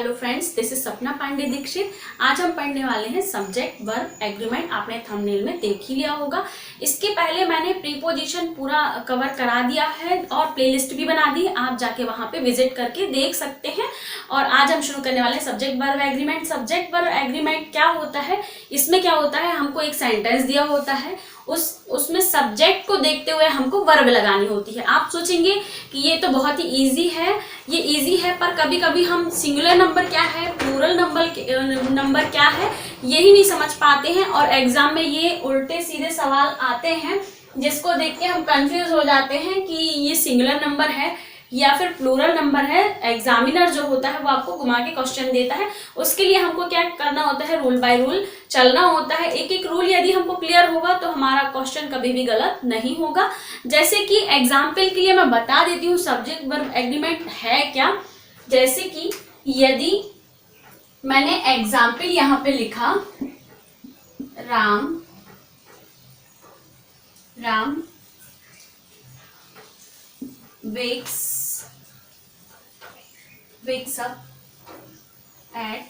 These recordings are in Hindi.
हेलो फ्रेंड्स, दिस इज सपना पांडे दीक्षित। आज हम पढ़ने वाले हैं सब्जेक्ट वर्ब एग्रीमेंट। आपने थंबनेल में देख ही लिया होगा। इसके पहले मैंने प्रीपोजिशन पूरा कवर करा दिया है और प्लेलिस्ट भी बना दी, आप जाके वहां पे विजिट करके देख सकते हैं। और आज हम शुरू करने वाले हैं subject verb agreement. Subject verb agreement क्या होता है, इसमें क्या होता है, हमको एक सेंटेंस दिया होता है, उसमें सब्जेक्ट को देखते हुए हमको वर्ब लगानी होती है। आप सोचेंगे कि ये तो बहुत ही इजी है, ये इजी है, पर कभी कभी हम सिंगुलर नंबर क्या है, प्लूरल नंबर क्या है, यही नहीं समझ पाते हैं और एग्जाम में ये उल्टे सीधे सवाल आते हैं जिसको देख के हम कंफ्यूज हो जाते हैं कि ये सिंगुलर नंबर है या फिर प्लूरल नंबर है। एग्जामिनर जो होता है वो आपको घुमा के क्वेश्चन देता है। उसके लिए हमको क्या करना होता है, रूल बाय रूल चलना होता है। एक एक रूल यदि हमको क्लियर होगा तो हमारा क्वेश्चन कभी भी गलत नहीं होगा। जैसे कि एग्जाम्पल के लिए मैं बता देती हूँ सब्जेक्ट वर्ब एग्रीमेंट है क्या। जैसे कि यदि मैंने एग्जाम्पल यहाँ पे लिखा Ram wakes up at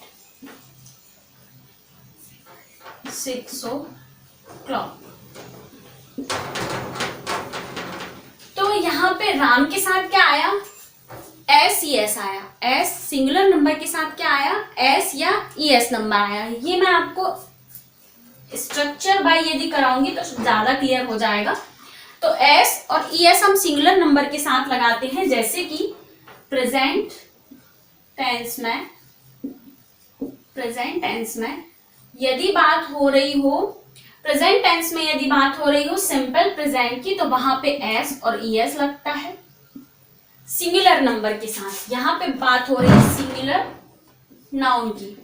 6 o'clock। तो यहाँ पे राम के साथ क्या आया, एस ई एस आया। एस सिंगुलर नंबर के साथ क्या आया, एस या ई एस नंबर आया। ये मैं आपको स्ट्रक्चर बाय यदि कराऊंगी तो ज्यादा क्लियर हो जाएगा। तो एस और ई एस हम सिंगुलर नंबर के साथ लगाते हैं। जैसे कि प्रेजेंट टेंस में यदि बात हो रही हो, प्रेजेंट टेंस में यदि बात हो रही हो सिंपल प्रेजेंट की, तो वहां पे एस और ई एस लगता है सिंगुलर नंबर के साथ। यहां पे बात हो रही है सिंगुलर नाउन की।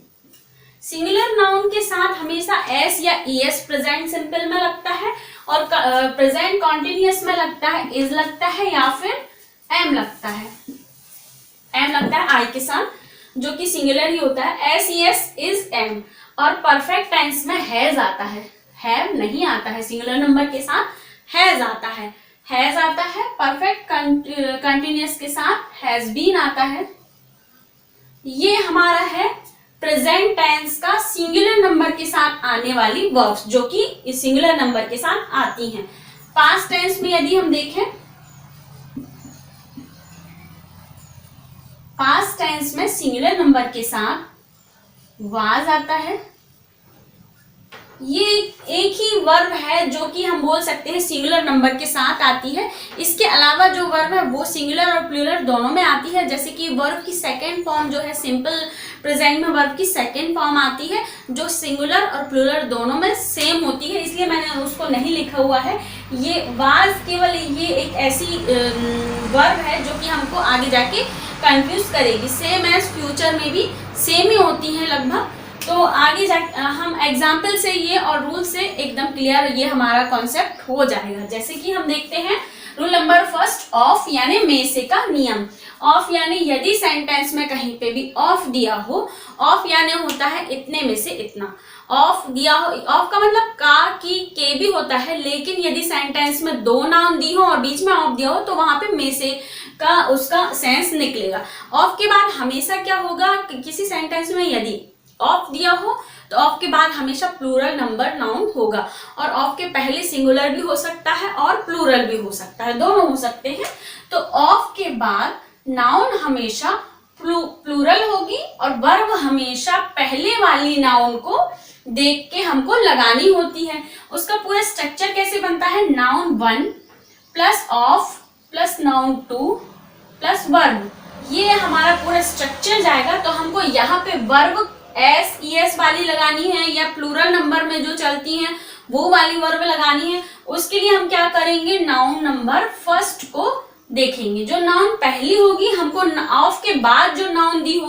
सिंगुलर नाउन के साथ हमेशा एस या ई एस प्रेजेंट सिंपल में लगता है और प्रेजेंट कॉन्टिन्यूअस में लगता है इज लगता है या फिर एम लगता है। एम लगता है आई के साथ, जो कि सिंगुलर ही होता है। S E S is am. और परफेक्ट टेंस में हैज आता है नहीं आता है। सिंगुलर नंबर के साथ हैज आता है, परफेक्ट कंटिन्यूअस के साथ हैज बीन आता है। ये हमारा है प्रेजेंट टेंस का सिंगुलर नंबर के साथ आने वाली वर्ब्स, जो कि इस सिंगुलर नंबर के साथ आती हैं। पास्ट टेंस में यदि हम देखें, पास्ट टेंस में सिंगुलर नंबर के साथ वाज आता है। ये एक ही वर्ब है जो कि हम बोल सकते हैं सिंगुलर नंबर के साथ आती है। इसके अलावा जो वर्ब है वो सिंगुलर और प्लूरल दोनों में आती है। जैसे कि वर्ब की सेकंड फॉर्म जो है सिंपल प्रेजेंट में वर्ब की सेकंड फॉर्म आती है जो सिंगुलर और प्लूरल दोनों में सेम होती है, इसलिए मैंने उसको नहीं लिखा हुआ है। ये वाज केवल ये एक ऐसी वर्ब है जो कि हमको आगे जाके कंफ्यूज करेगी। सेम एज फ्यूचर में भी सेम ही होती है लगभग। तो आगे जा हम एग्जाम्पल से ये और रूल से एकदम क्लियर ये हमारा कॉन्सेप्ट हो जाएगा। जैसे कि हम देखते हैं रूल नंबर फर्स्ट, ऑफ यानी में से का नियम। ऑफ यानी यदि सेंटेंस में कहीं पे भी ऑफ दिया हो, ऑफ यानी होता है इतने में से इतना। ऑफ दिया हो, ऑफ का मतलब का की के भी होता है, लेकिन यदि सेंटेंस में दो नाउन दी हो और बीच में ऑफ दिया हो तो वहां पे में से का उसका सेंस निकलेगा। ऑफ के बाद हमेशा क्या होगा कि किसी सेंटेंस में यदि ऑफ दिया हो तो ऑफ के बाद हमेशा प्लूरल नंबर नाउन होगा, और ऑफ के पहले सिंगुलर भी हो सकता है और प्लूरल भी हो सकता है, दोनों हो सकते हैं। तो ऑफ के बाद नाउन हमेशा प्लूरल होगी और वर्ब हमेशा पहले वाली नाउन को देख के हमको लगानी होती है। उसका पूरा स्ट्रक्चर कैसे बनता है, noun 1 plus of plus noun 2 plus verb, ये हमारा पूरा स्ट्रक्चर जाएगा। तो हमको यहाँ पे वर्ब एस ई एस वाली लगानी है या प्लूरल नंबर में जो चलती हैं वो वाली वर्ब लगानी है। उसके लिए हम क्या करेंगे, नाउन नंबर फर्स्ट को देखेंगे। जो नाउन पहली होगी, हमको ऑफ के बाद जो नाउन दी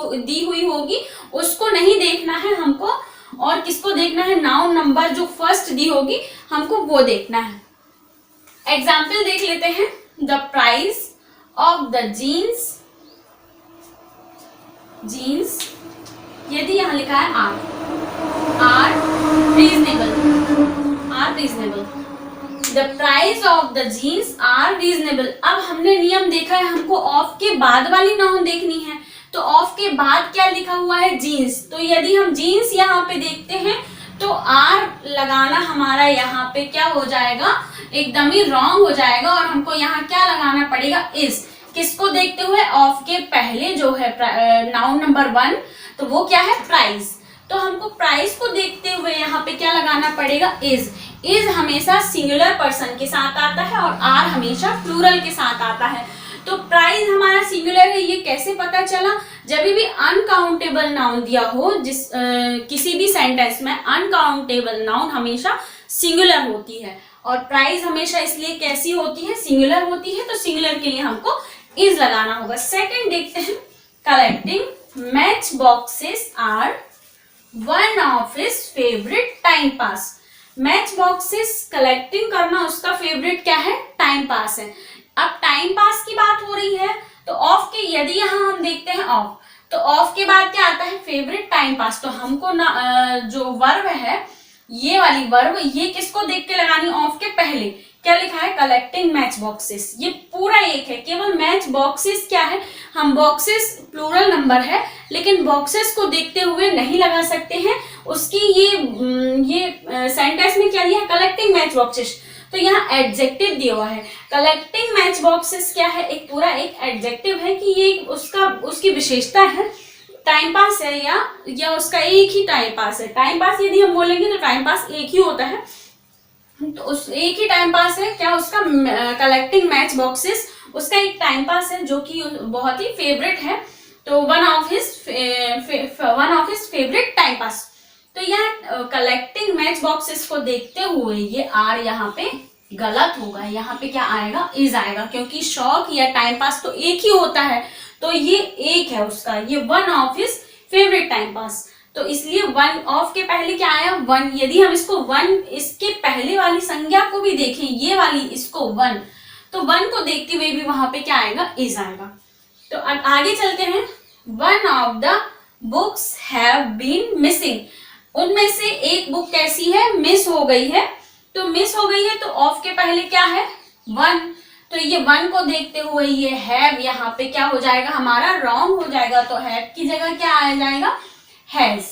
हुई होगी उसको नहीं देखना है हमको, और किसको देखना है, नाउन नंबर जो फर्स्ट दी होगी हमको वो देखना है। एग्जाम्पल देख लेते हैं। The price of the jeans, यदि यहाँ लिखा है are reasonable, the price of the jeans are reasonable. अब हमने नियम देखा है, हमको ऑफ के बाद वाली नाउन देखनी है। तो ऑफ के बाद क्या लिखा हुआ है, जीन्स। तो यदि हम जीन्स यहाँ पे देखते हैं तो आर लगाना हमारा यहाँ पे क्या हो जाएगा, एकदम ही रॉन्ग हो जाएगा, और हमको यहाँ क्या लगाना पड़ेगा, इज। किसको देखते हुए, ऑफ के पहले जो है नाउन नंबर 1, तो वो क्या है, प्राइस। तो हमको प्राइस को देखते हुए यहाँ पे क्या लगाना पड़ेगा, इज। इज हमेशा सिंगुलर पर्सन के साथ आता है और आर हमेशा प्लूरल के साथ आता है। तो प्राइस हमारा सिंगुलर है, ये कैसे पता चला, जब भी अनकाउंटेबल नाउन दिया हो, किसी भी सेंटेंस में अनकाउंटेबल नाउन हमेशा सिंगुलर होती है, और प्राइस हमेशा इसलिए कैसी होती है, सिंगुलर होती है। तो सिंगुलर के लिए हमको इज लगाना होगा। सेकंड देखते हैं, collecting match boxes are one of his favourite time pass. Match boxes collecting करना उसका फेवरेट क्या है, टाइम पास है। अब टाइम पास की बात हो रही है, तो ऑफ के यदि यहाँ हम देखते हैं ऑफ, तो ऑफ के बाद क्या आता है, फेवरेट टाइम पास। तो हमको ना जो वर्ब है, ये वाली वर्ब, ये किसको देख के लगानी, ऑफ के पहले क्या लिखा है, कलेक्टिंग मैच बॉक्सेस। ये पूरा एक है, केवल मैच बॉक्सेस क्या है, हम बॉक्सेस प्लूरल नंबर है, लेकिन बॉक्सेस को देखते हुए नहीं लगा सकते हैं। उसकी ये सेंटेंस में क्या दिया है, कलेक्टिंग मैच बॉक्सेस। तो यहाँ एडजेक्टिव दिया हुआ है। कलेक्टिंग मैच बॉक्सेस क्या है, एक पूरा एक एडजेक्टिव है कि ये उसकी विशेषता है, टाइम पास है या उसका एक ही टाइम पास है। टाइम पास यदि हम बोलेंगे तो टाइम पास एक ही होता है, तो उस एक ही टाइम पास है क्या उसका, कलेक्टिंग मैच बॉक्सेस उसका एक टाइम पास है जो कि बहुत ही फेवरेट है। तो one of his favourite time पास। तो यहाँ कलेक्टिंग मैच बॉक्सेस को देखते हुए ये आर यहाँ पे गलत होगा, यहाँ पे क्या आएगा, इज आएगा, क्योंकि शौक या टाइम पास तो एक ही होता है, तो ये एक है उसका, ये one of his favourite time पास। तो इसलिए वन ऑफ के पहले क्या आया, वन। यदि हम इसको वन, इसके पहले वाली संज्ञा को भी देखें, ये वाली इसको वन, तो वन को देखते हुए भी वहां पे क्या आएगा, इज आएगा। तो आगे चलते हैं, one of the books have been missing. उनमें से एक बुक कैसी है, मिस हो गई है। तो मिस हो गई है तो ऑफ के पहले क्या है, वन। तो ये वन को देखते हुए ये हैव यहाँ पे क्या हो जाएगा, हमारा रॉन्ग हो जाएगा। तो हैव की जगह क्या आ जाएगा, हैज।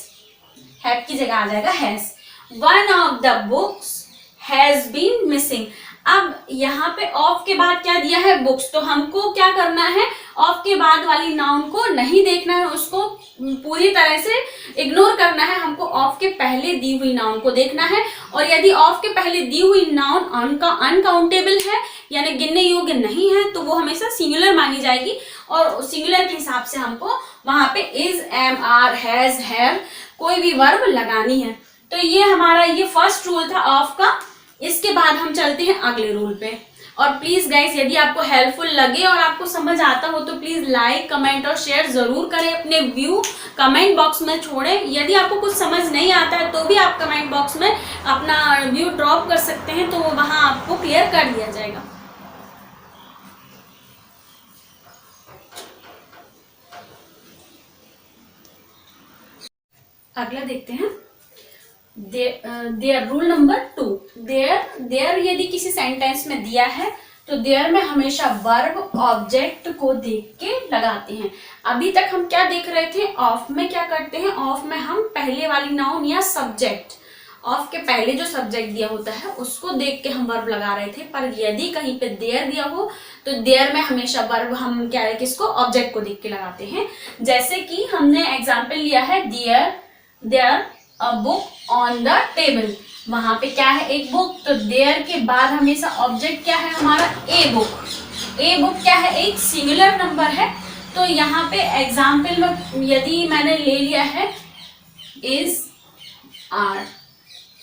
हैव की जगह आ जाएगा has. One of the books has been missing. अब यहाँ पे ऑफ के बाद क्या दिया है, बुक्स। तो हमको क्या करना है, ऑफ के बाद वाली नाउन को नहीं देखना है, उसको पूरी तरह से इग्नोर करना है। हमको ऑफ के पहले दी हुई नाउन को देखना है, और यदि ऑफ के पहले दी हुई नाउन अनकाउंटेबल है यानी गिनने योग्य नहीं है, तो वो हमेशा सिंगुलर मानी जाएगी, और सिंगुलर के हिसाब से हमको वहां पे is, am, are, has, have कोई भी वर्ब लगानी है। तो ये हमारा ये फर्स्ट रूल था ऑफ का। इसके बाद हम चलते हैं अगले रूल पे। और प्लीज गाइस, यदि आपको हेल्पफुल लगे और आपको समझ आता हो तो प्लीज लाइक, कमेंट और शेयर जरूर करें। अपने व्यू कमेंट बॉक्स में छोड़ें। यदि आपको कुछ समझ नहीं आता है तो भी आप कमेंट बॉक्स में अपना व्यू ड्रॉप कर सकते हैं, तो वहां आपको क्लियर कर दिया जाएगा। अगला देखते हैं, देयर रूल नंबर 2। देयर यदि किसी सेंटेंस में दिया है तो देयर में हमेशा वर्ब ऑब्जेक्ट को देख के लगाते हैं। अभी तक हम क्या देख रहे थे, ऑफ में क्या करते हैं, ऑफ में हम पहले वाली नाउन या सब्जेक्ट, ऑफ के पहले जो सब्जेक्ट दिया होता है उसको देख के हम वर्ब लगा रहे थे। पर यदि कहीं पे देयर दिया हो तो देयर में हमेशा वर्ब हम क्या है, किसको, ऑब्जेक्ट को देख के लगाते हैं। जैसे कि हमने एग्जाम्पल लिया है, there a book on the table. वहां पे क्या है, एक बुक। तो देयर के बाद हमेशा ऑब्जेक्ट क्या है हमारा, ए बुक। ए बुक क्या है, एक सिंगुलर नंबर है। तो यहाँ पे एग्जाम्पल में यदि मैंने ले लिया है इज, आर,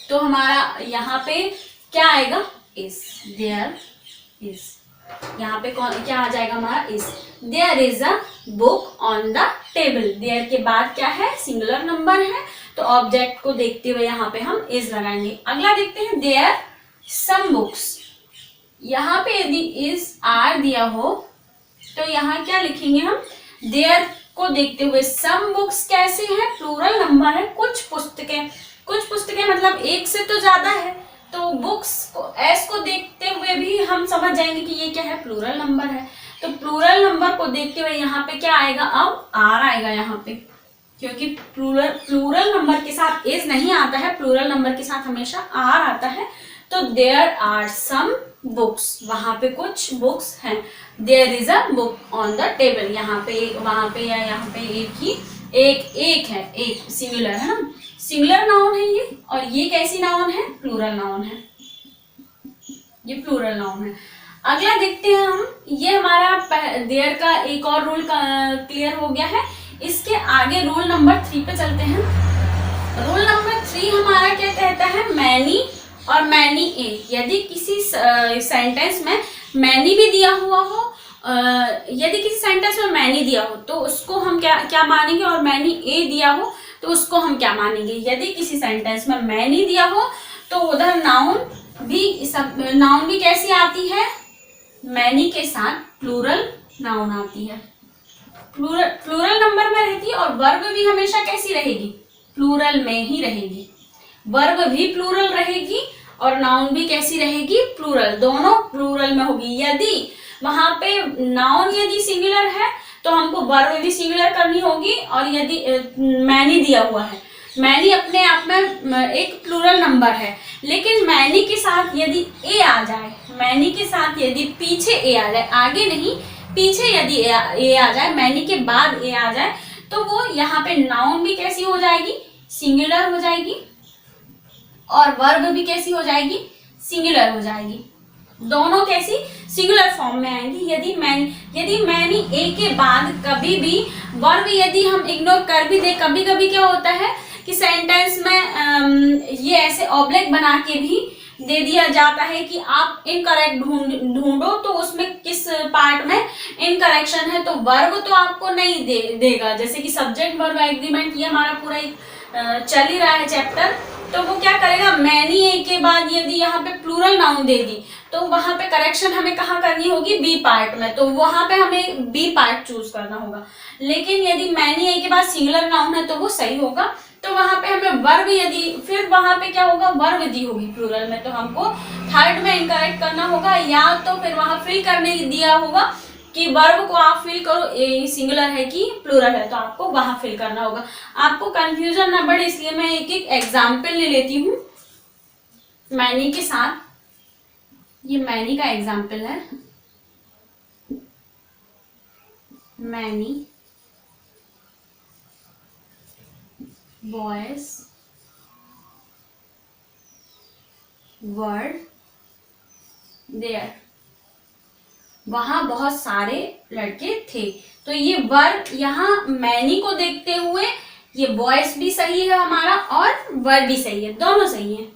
तो हमारा यहाँ पे क्या आएगा, इज। देयर इज, यहाँ पे कौन क्या आ जाएगा हमारा, is. There is a book on the table. There के बाद क्या है, सिंगुलर नंबर है, तो ऑब्जेक्ट को देखते हुए यहाँ पे हम इज लगाएंगे। अगला देखते हैं, देयर सम बुक्स। यहाँ पे यदि इज, आर दिया हो तो यहाँ क्या लिखेंगे हम, देयर को देखते हुए। सम बुक्स कैसे है, प्लूरल नंबर है। कुछ पुस्तकें मतलब एक से तो ज्यादा है, तो बुक्स को, एस को देखते हुए भी हम समझ जाएंगे कि ये क्या है, प्लूरल नंबर है। तो प्लूरल नंबर को देखते हुए यहाँ पे क्या आएगा, अब आर आएगा यहाँ पे, क्योंकि प्लूरल नंबर के साथ इज नहीं आता है, प्लूरल नंबर के साथ हमेशा आर आता है। तो देयर आर सम बुक्स, वहां पे कुछ बुक्स हैं। There is a book on the table, यहाँ पे वहां पे या यहाँ पे एक है, एक सिंगुलर है ना, सिंगुलर नाउन है ये। और ये कैसी नाउन है, प्लूरल नाउन है, ये प्लूरल नाउन है। अगला देखते हैं हम, ये हमारा देयर का एक और रूल क्लियर हो गया है। इसके आगे रूल नंबर 3 पे चलते हैं। रूल नंबर 3 हमारा क्या कहता है, मैनी और मैनी ए। यदि किसी सेंटेंस में मैनी भी दिया हुआ हो, यदि किसी सेंटेंस में मैनी दिया हो तो उसको हम क्या मानेंगे, और मैनी ए दिया हो तो उसको हम क्या मानेंगे। यदि किसी सेंटेंस में मैनी दिया हो तो उधर नाउन भी कैसी आती है, मैनी के साथ प्लूरल नाउन आती है, प्लूरल नंबर में रहती है। और वर्ब भी हमेशा कैसी रहेगी, प्लूरल में ही रहेगी। वर्ब भी प्लूरल रहेगी और नाउन भी कैसी रहेगी, प्लूरल, दोनों प्लूरल में होगी। यदि वहां पे नाउन यदि सिंगुलर है तो हमको वर्ब भी सिंगुलर करनी होगी। और यदि मैनी दिया हुआ है, मैनी अपने आप में एक प्लूरल नंबर है, लेकिन मैनी के साथ यदि ए आ जाए, मैनी के साथ यदि पीछे ए आ जाए, आगे नहीं पीछे यदि ए आ जाए, मैनी के बाद ए आ जाए, तो वो यहाँ पे नाउन भी कैसी हो जाएगी, सिंगुलर हो जाएगी, और वर्ब भी कैसी हो जाएगी, सिंगुलर हो जाएगी। दोनों कैसी, सिंगुलर फॉर्म में आएंगी। यदि मैनी ए के बाद कभी भी वर्ब यदि हम इग्नोर कर भी दे, कभी कभी क्या होता है कि सेंटेंस में ये ऐसे ऑब्जेक्ट बना के भी दे दिया जाता है कि आप इनकरेक्ट ढूंढो, तो उसमें किस पार्ट में इनकरेक्शन है, तो वर्ब तो आपको नहीं देगा। जैसे कि सब्जेक्ट वर्ब एग्रीमेंट, ये हमारा पूरा एक चल ही रहा है चैप्टर, तो वो क्या करेगा, मैनी ए के बाद यदि यहाँ पे प्लूरल नाउन दे दी तो वहां पे करेक्शन हमें कहाँ करनी होगी, बी पार्ट में, तो वहां पे हमें बी पार्ट चूज करना होगा। लेकिन यदि मैनी ए के बाद सिंगुलर नाउन है तो वो सही होगा। तो वहां पे हमें वर्ब यदि, फिर वहां पे क्या होगा, वर्ब दी होगी प्लूरल में, तो हमको थर्ड में इनकरेक्ट करना होगा, या तो फिर वहां फिल करने दिया होगा कि वर्ब को आप फिल करो, ए सिंगुलर है कि प्लूरल है, तो आपको वहां फिल करना होगा। आपको कंफ्यूजन ना बढ़े इसलिए मैं एक एक एग्जाम्पल ले लेती हूँ मैनी के साथ। ये मैनी का एग्जाम्पल है, मैनी बॉयज वर देयर, वहां बहुत सारे लड़के थे। तो ये वर, यहाँ मैनी को देखते हुए ये बॉयज भी सही है हमारा और वर भी सही है, दोनों सही है।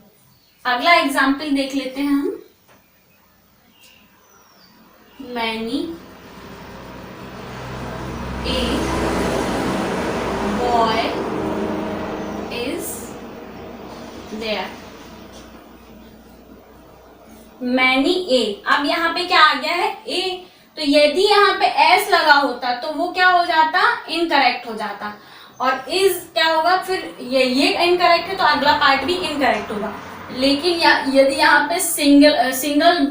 अगला एग्जाम्पल देख लेते हैं हम, many a boy is there. Many a, अब यहाँ पे क्या आ गया है, ए, तो यदि यहाँ पे एस लगा होता तो वो क्या हो जाता, इनकरेक्ट हो जाता, और इज क्या होगा, फिर ये इनकरेक्ट है तो अगला पार्ट भी इनकरेक्ट होगा। लेकिन यदि यहाँ पे सिंगल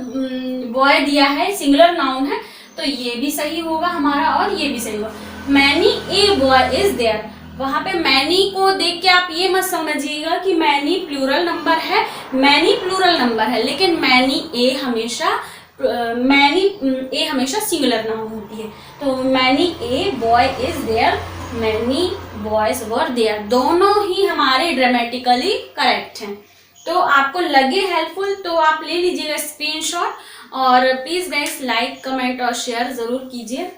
बॉय दिया है, सिंगुलर नाउन है, तो ये भी सही होगा हमारा और ये भी सही होगा। Many a boy is there, वहां पे मैनी को देख के आप ये मत समझिएगा कि मैनी प्लूरल नंबर है, मैनी प्लूरल नंबर है, लेकिन मैनी ए हमेशा सिंगुलर नाउन होती है। तो many a boy is there, many boys were there, दोनों ही हमारे ग्रामेटिकली करेक्ट हैं। तो आपको लगे हेल्पफुल तो आप ले लीजिएगा स्क्रीनशॉट, और प्लीज गाइस लाइक कमेंट और शेयर जरूर कीजिए।